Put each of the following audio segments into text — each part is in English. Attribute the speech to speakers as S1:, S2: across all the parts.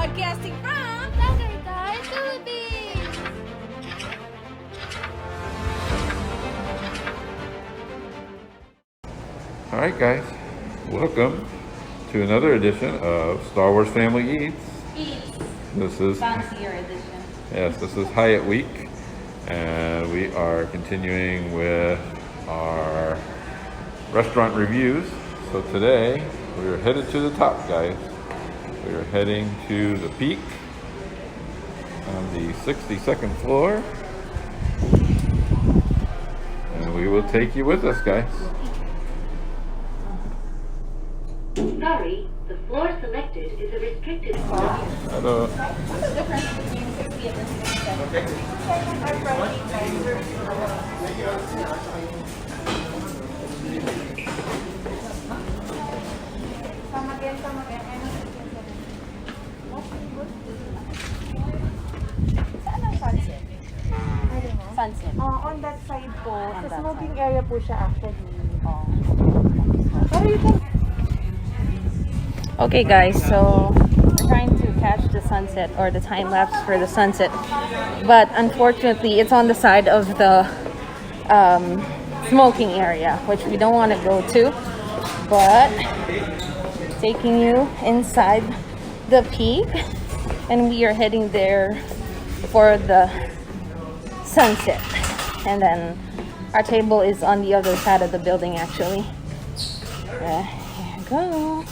S1: Broadcasting from Tagaytay, Philippines.
S2: Alright guys, welcome to another edition of Star Wars Family Eats. This is
S1: Fancier edition.
S2: Yes, this is Hyatt Week, and we are continuing with our restaurant reviews. So today we are headed to the top, guys. We are heading to the Peak on the 62nd floor, and we will take you with us, guys.
S3: Sorry, the floor selected is a restricted floor.
S2: Hello.
S1: What's the difference between 60 and 67? Saan ang sunset? Sunset.
S4: On that side po,
S1: On
S4: sa
S1: that
S4: smoking
S1: side.
S4: area po siya actually.
S1: Pero you can... Okay guys, so we're trying to catch the sunset or the time lapse for the sunset, but unfortunately it's on the side of the smoking area, which we don't want to go to, but taking you inside the Peak, and we are heading there for the sunset, and then our table is on the other side of the building actually. Here we go.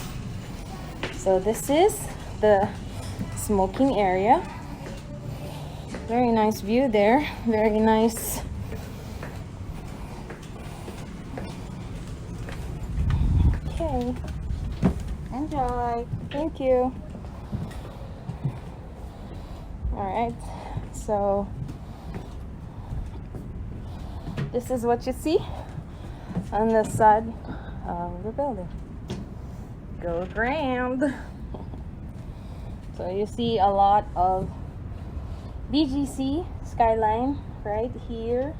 S1: So this is the smoking area. Very nice view there. Very nice. Okay. Enjoy. Thank you. Alright. So this is what you see on the side of the building. Go Grand. So you see a lot of BGC skyline right here,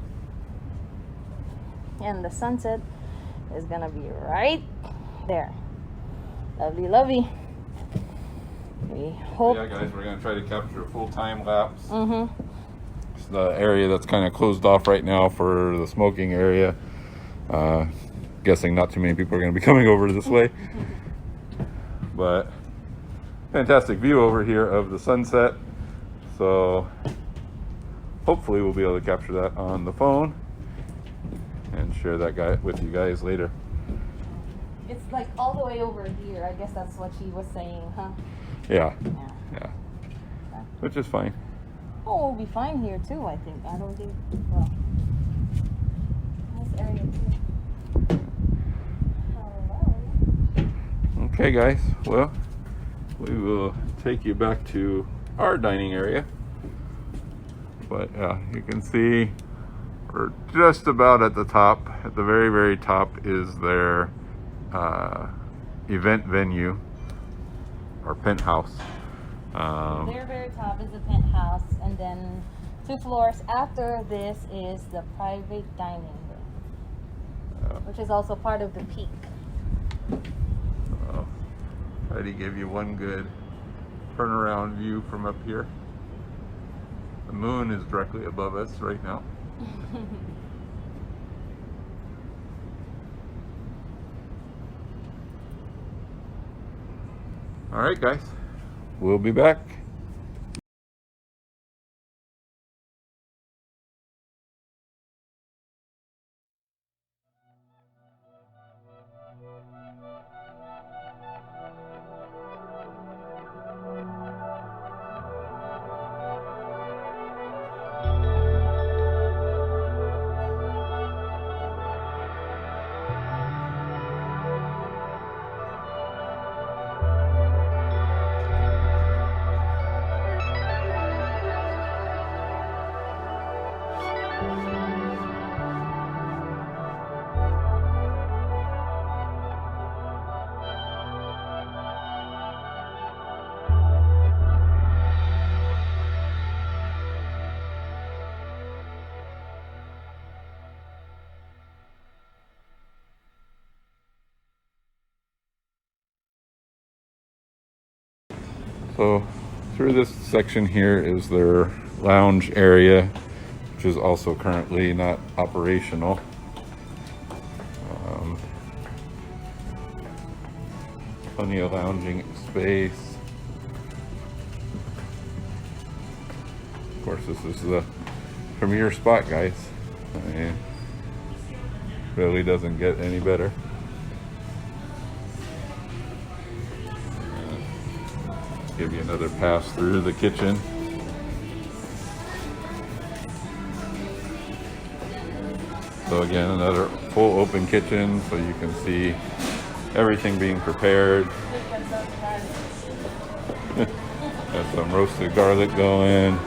S1: and the sunset is gonna be right there. Lovely, lovely. We hope.
S2: Yeah, guys, we're gonna try to capture a full time lapse.
S1: Mm-hmm.
S2: It's the area that's kind of closed off right now for the smoking area. Guessing not too many people are going to be coming over this way. But fantastic view over here of the sunset. So hopefully we'll be able to capture that on the phone and share that guy with you guys later.
S1: It's like all the way over here. I guess that's what she was saying, huh?
S2: Yeah,
S1: Yeah.
S2: yeah. Which is fine.
S1: Oh, we'll be fine here too, I think. I don't think. Well, nice area too. Hello.
S2: Okay, guys. Well, we will take you back to our dining area. But yeah, you can see we're just about at the top. At the very, very top is their event venue or penthouse.
S1: Very, very top is the penthouse, and then 2 floors after this is the private dining room, which is also part of the Peak.
S2: Try to give you one good turnaround view from up here. The moon is directly above us right now. All right, guys. We'll be back. So through this section here is their lounge area, which is also currently not operational. Plenty of lounging space. Of course, this is the premier spot, guys. I mean, really doesn't get any better. Give you another pass through the kitchen. So again, another full open kitchen, so you can see everything being prepared. Got some roasted garlic going.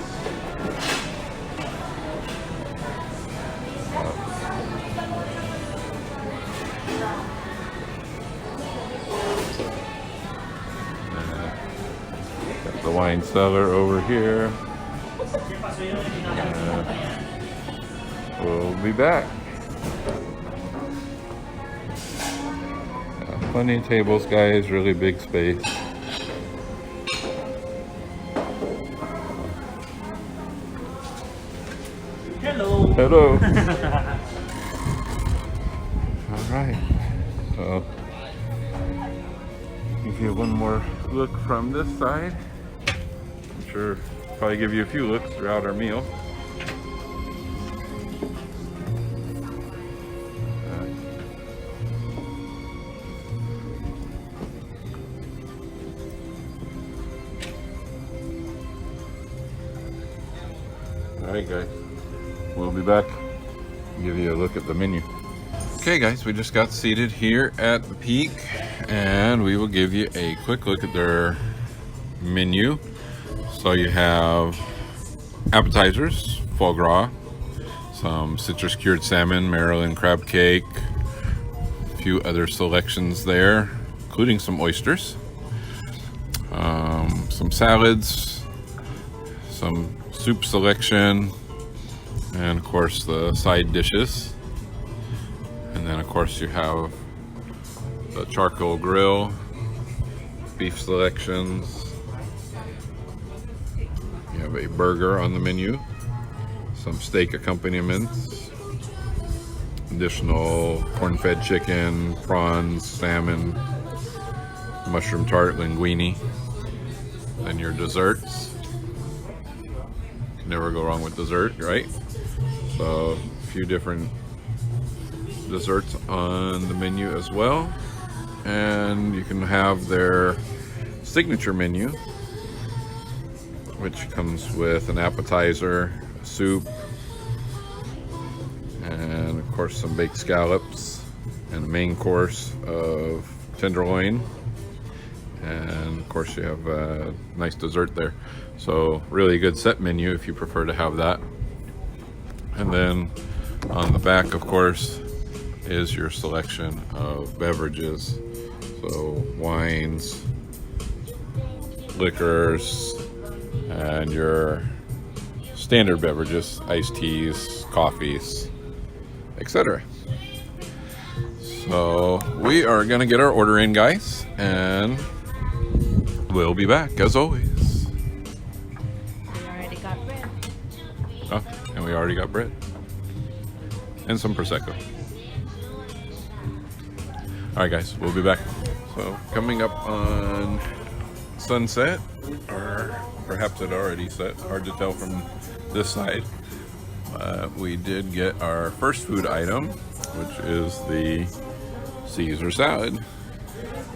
S2: Got the wine cellar over here. We'll be back. Plenty of tables, guys. Really big space.
S5: Hello.
S2: Hello. All right. So, give you one more look from this side. I'm sure probably give you a few looks throughout our meal. Alright guys, we'll be back and give you a look at the menu. Okay guys, we just got seated here at the Peak and we will give you a quick look at their menu. So you have appetizers, foie gras, some citrus cured salmon, Maryland crab cake, a few other selections there, including some oysters, some salads, some soup selection, and of course the side dishes. And then of course you have the charcoal grill, beef selections. You have a burger on the menu, some steak accompaniments, additional corn-fed chicken, prawns, salmon, mushroom tart, linguine, and your desserts. Never go wrong with dessert, right? So a few different desserts on the menu as well, and you can have their signature menu, which comes with an appetizer, a soup, and of course some baked scallops, and a main course of tenderloin, and of course you have a nice dessert there. So really good set menu if you prefer to have that. And then on the back, of course, is your selection of beverages. So wines, liquors, and your standard beverages, iced teas, coffees, etc. So we are gonna get our order in, guys, and we'll be back as always. Oh, and we already got bread and some Prosecco. All right, guys, we'll be back. So coming up on sunset, or perhaps it already set, hard to tell from this side. We did get our first food item, which is the Caesar salad.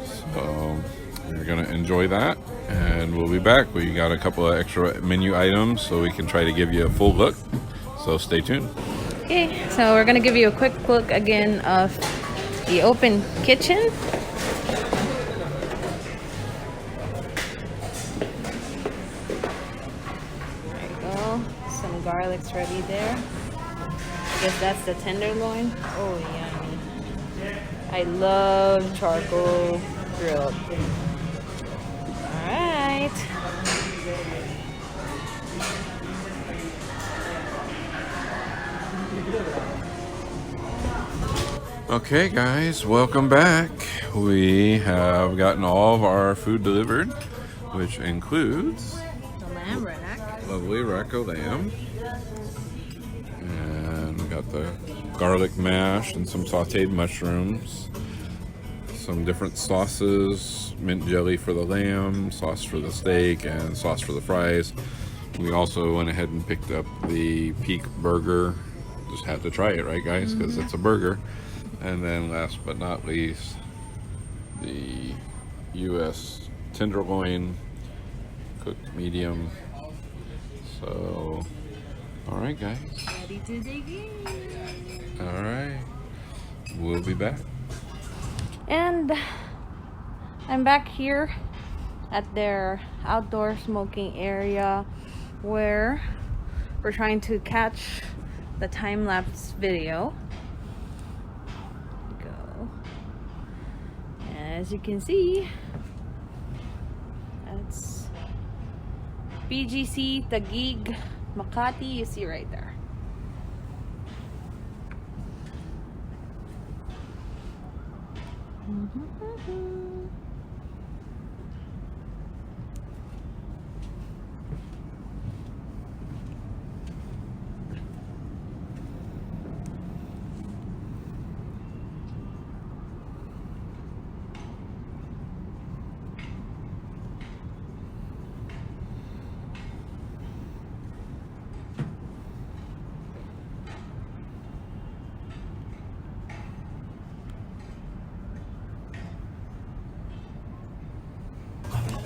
S2: So we're gonna enjoy that, and we'll be back. We got a couple of extra menu items so we can try to give you a full look, so stay tuned.
S1: Okay, so we're gonna give you a quick look again of the open kitchen. There you go, some garlic's ready there. I guess that's the tenderloin. Oh yummy. I love charcoal grilled. Alright.
S2: Okay guys, welcome back. We have gotten all of our food delivered, which includes lovely rack of lamb. And we got the garlic mash and some sauteed mushrooms. Some different sauces, mint jelly for the lamb, sauce for the steak, and sauce for the fries. We also went ahead and picked up the Peak burger. Just had to try it, right guys? Because it's a burger. And then last but not least, the US tenderloin, cooked medium. So, all right guys.
S1: Ready to dig in.
S2: All right, we'll be back.
S1: And I'm back here at their outdoor smoking area where we're trying to catch the time-lapse video. Go. And as you can see, that's BGC Taguig Makati, you see right there.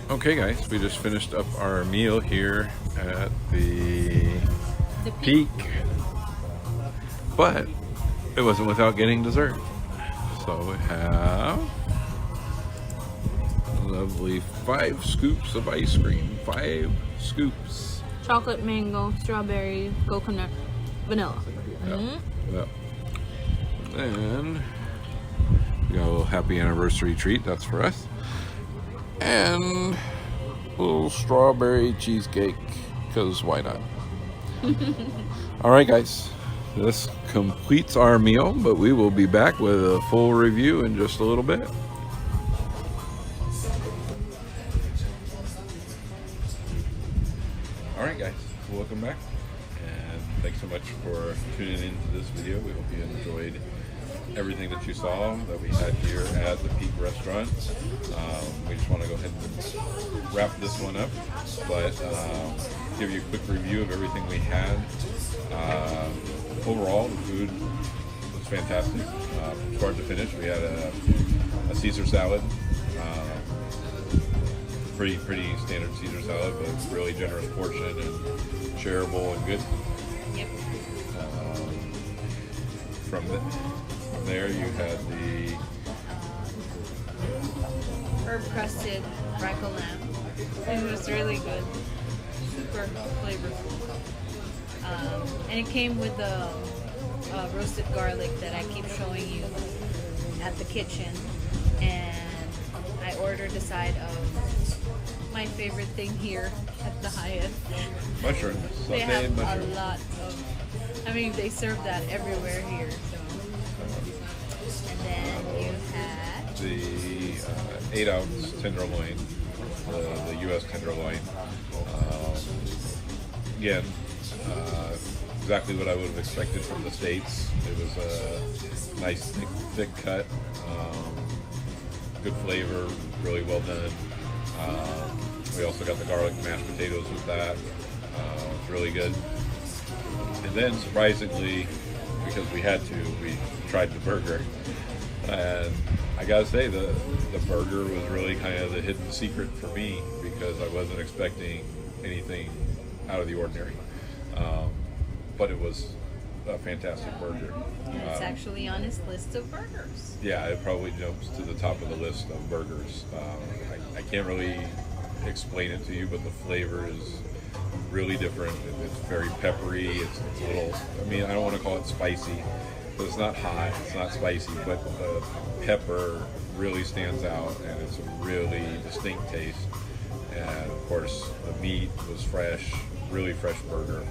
S2: Okay guys, we just finished up our meal here at the Peak, but it wasn't without getting dessert. So we have lovely 5 scoops of ice cream. 5 scoops.
S1: Chocolate, mango, strawberry, coconut, vanilla.
S2: Yep. And we got a little happy anniversary treat, that's for us. And a little strawberry cheesecake, because why not? Alright guys, this completes our meal, but we will be back with a full review in just a little bit. Alright guys, welcome back, and thanks so much for tuning into this video. We hope you enjoyed everything that you saw that we had here at the Peak restaurant. We just want to go ahead and wrap this one up, but give you a quick review of everything we had. Overall, the food was fantastic. From start to finish, we had a Caesar salad. Pretty standard Caesar salad, but really generous portion and shareable and good.
S1: Yep.
S2: From there, you had the
S1: Herb crusted rackle lamb. It was really good, super flavorful, and it came with the roasted garlic that I keep showing you at the kitchen. And I ordered a side of my favorite thing here at the Hyatt.
S2: mushrooms.
S1: They have
S2: Sauteed mushrooms.
S1: a lot of, I mean, they serve that everywhere here. So, and then you had
S2: The 8-ounce tenderloin, the US tenderloin. Again, exactly what I would have expected from the States. It was a nice thick cut, good flavor, really well done. We also got the garlic mashed potatoes with that. It's really good. And then surprisingly, because we had to, we tried the burger. And I gotta say, the burger was really kind of the hidden secret for me, because I wasn't expecting anything out of the ordinary. But it was a fantastic burger.
S1: and it's actually on his list of burgers.
S2: Yeah, it probably jumps to the top of the list of burgers. I can't really explain it to you, but the flavor is really different. It's very peppery. It's a little, I mean, I don't want to call it spicy, but it's not hot, it's not spicy, but the pepper really stands out, and it's a really distinct taste. And of course, the meat was fresh, really fresh burger.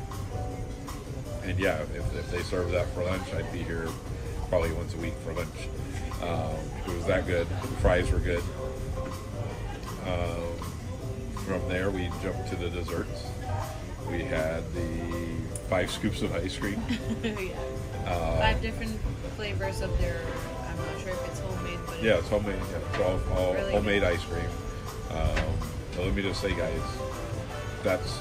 S2: And yeah, if they serve that for lunch, I'd be here probably once a week for lunch. It was that good. The fries were good. From there, we jumped to the desserts. We had the 5 scoops of ice cream.
S5: Yeah. 5 different flavors of their. I'm not sure if it's homemade, but
S2: Yeah, it's homemade. Yeah, it's all
S5: Really
S2: homemade
S5: good.
S2: ice cream. So let me just say, guys, that's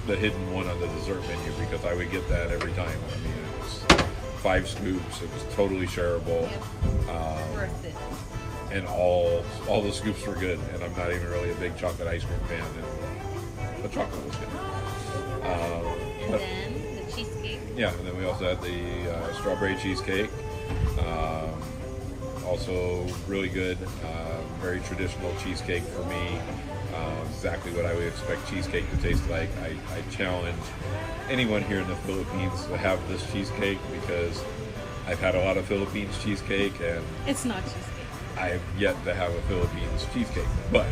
S2: the hidden one on the dessert menu because I would get that every time. I mean, it's 5 scoops. It was totally shareable.
S5: Yep. Worth it.
S2: And all the scoops were good. And I'm not even really a big chocolate ice cream fan, and the chocolate was good.
S5: And
S2: but-
S5: then the cheesecake.
S2: Yeah, and then we also had the strawberry cheesecake. Also really good, very traditional cheesecake for me. Exactly what I would expect cheesecake to taste like. I challenge anyone here in the Philippines to have this cheesecake because I've had a lot of Philippines cheesecake and
S5: It's not cheesecake.
S2: I've yet to have a Philippines cheesecake. But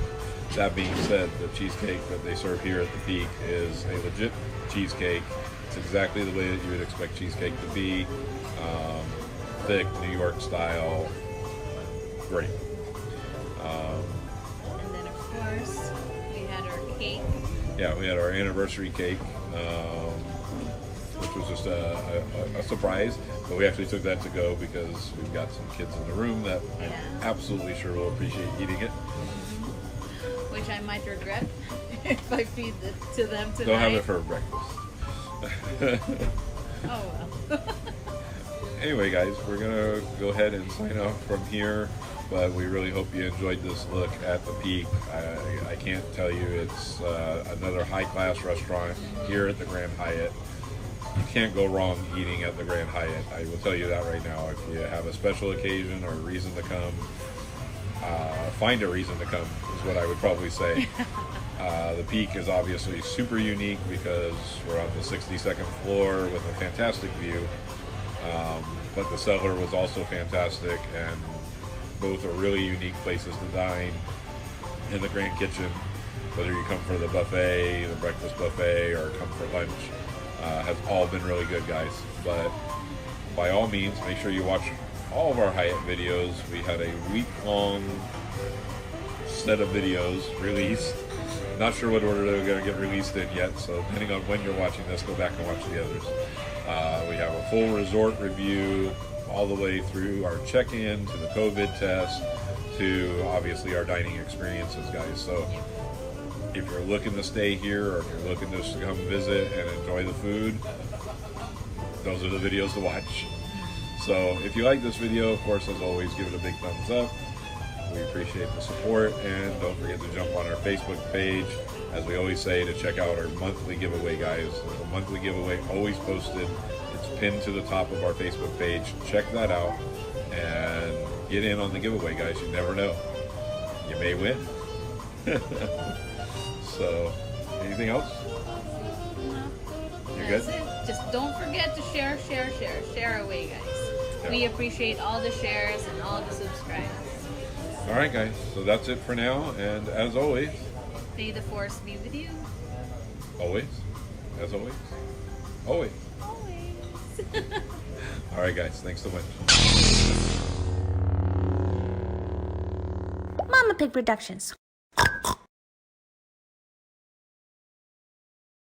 S2: that being said, the cheesecake that they serve here at the Peak is a legit cheesecake. It's exactly the way that you would expect cheesecake to be. Thick, New York style. Great.
S5: And then of course we had our cake.
S2: Yeah, we had our anniversary cake, which was just a surprise. But we actually took that to go because we've got some kids in the room that
S5: Yeah.
S2: I'm absolutely sure will appreciate eating it.
S5: Which I might regret if I feed it to them tonight.
S2: They'll have it for breakfast.
S5: Oh well.
S2: Anyway, guys, we're gonna go ahead and sign off from here, but we really hope you enjoyed this look at the Peak. I can't tell you, it's another high-class restaurant here at the Grand Hyatt. You can't go wrong eating at the Grand Hyatt. I will tell you that right now. If you have a special occasion or a reason to come, find a reason to come is what I would probably say. The Peak is obviously super unique because we're on the 62nd floor with a fantastic view. But the cellar was also fantastic, and both are really unique places to dine. In the Grand Kitchen, whether you come for the buffet, the breakfast buffet, or come for lunch, has all been really good, guys. But by all means, make sure you watch all of our Hyatt videos. We had a week-long set of videos released. Not sure what order they're going to get released in yet, so depending on when you're watching this, go back and watch the others. We have a full resort review all the way through our check-in to the COVID test to obviously our dining experiences, guys. So if you're looking to stay here or if you're looking just to come visit and enjoy the food, those are the videos to watch. So if you like this video, of course, as always, give it a big thumbs up. We appreciate the support, and don't forget to jump on our Facebook page, as we always say, to check out our monthly giveaway, guys. There's a monthly giveaway always posted. It's pinned to the top of our Facebook page. Check that out and get in on the giveaway, guys. You never know. You may win. So, anything else? You're
S5: That's
S2: good?
S5: it. Just don't forget to share away, guys.
S2: Yeah.
S5: We appreciate all the shares and all the subscribes.
S2: All right, guys. So that's it for now. And as always,
S5: May the force be with you.
S2: always, as always, always.
S5: Always.
S2: All right, guys. Thanks so much.
S6: Mama Pig Productions.